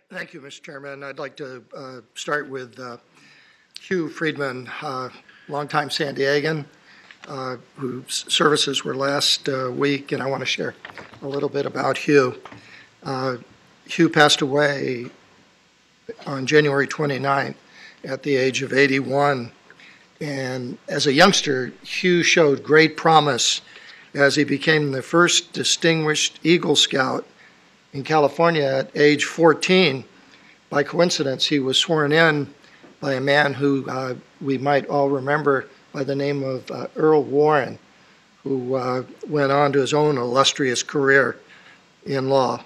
Thank you, Mr. Chairman. I'd like to start with Hugh Friedman, longtime San Diegan, whose services were last week, and I want to share a little bit about Hugh. Hugh passed away on January 29th at the age of 81. And as a youngster, Hugh showed great promise as he became the first distinguished Eagle Scout in California at age 14. By coincidence, he was sworn in by a man who we might all remember by the name of Earl Warren, who went on to his own illustrious career in law.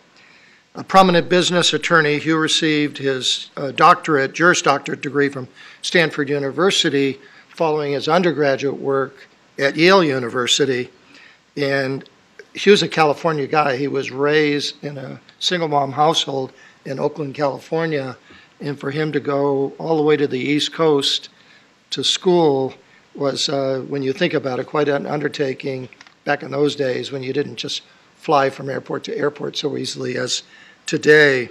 A prominent business attorney, Hugh received his Juris Doctorate degree from Stanford University following his undergraduate work at Yale University. And Hugh's a California guy. He was raised in a single mom household in Oakland, California. And for him to go all the way to the East Coast to school was, when you think about it, quite an undertaking back in those days when you didn't just fly from airport to airport so easily as today.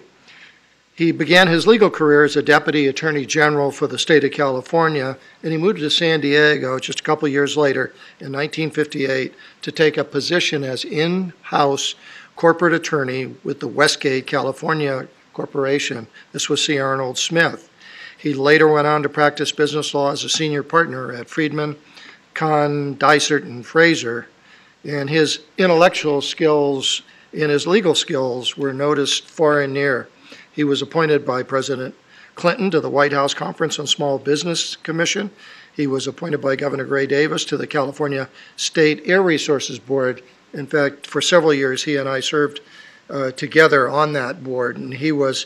He began his legal career as a deputy attorney general for the state of California, and he moved to San Diego just a couple of years later in 1958 to take a position as in-house corporate attorney with the Westgate, California Corporation. This was C. Arnold Smith. He later went on to practice business law as a senior partner at Friedman, Kahn, Dysart, and Fraser, and his intellectual skills and his legal skills were noticed far and near. He was appointed by President Clinton to the White House Conference on Small Business Commission. He was appointed by Governor Gray Davis to the California State Air Resources Board. In fact, for several years, he and I served together on that board, and he was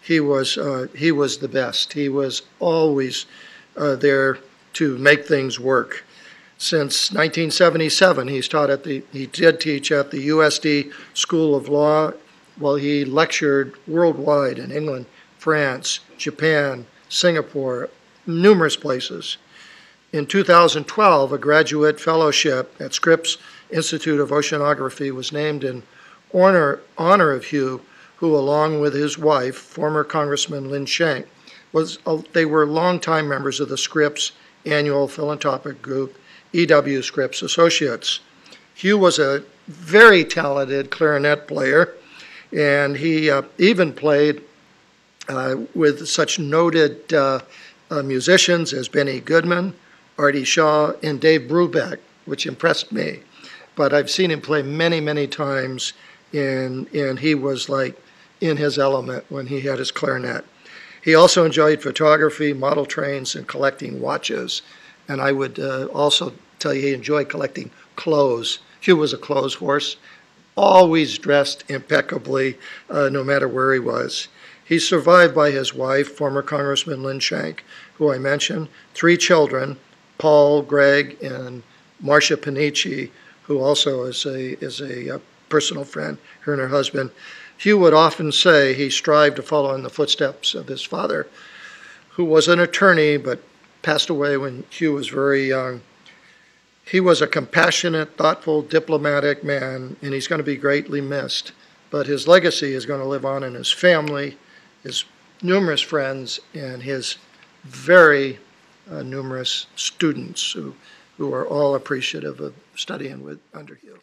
the best. He was always there to make things work. Since 1977, he did teach at the USD School of Law, while he lectured worldwide in England, France, Japan, Singapore, numerous places. In 2012, a graduate fellowship at Scripps Institute of Oceanography was named in honor of Hugh, who, along with his wife, former Congressman Lynn Shank, they were longtime members of the Scripps annual philanthropic group, E.W. Scripps Associates. Hugh was a very talented clarinet player, and he even played with such noted musicians as Benny Goodman, Artie Shaw, and Dave Brubeck, which impressed me. But I've seen him play many, many times, and he was like in his element when he had his clarinet. He also enjoyed photography, model trains, and collecting watches. And I would also tell you he enjoyed collecting clothes. Hugh was a clothes horse, always dressed impeccably, no matter where he was. He's survived by his wife, former Congressman Lynn Shank, who I mentioned, 3 children, Paul, Greg, and Marcia Panici, who also is a personal friend, her and her husband. Hugh would often say he strived to follow in the footsteps of his father, who was an attorney but passed away when Hugh was very young. He was a compassionate, thoughtful, diplomatic man, and he's going to be greatly missed. But his legacy is going to live on in his family, his numerous friends, and his very numerous students who are all appreciative of studying under Hugh.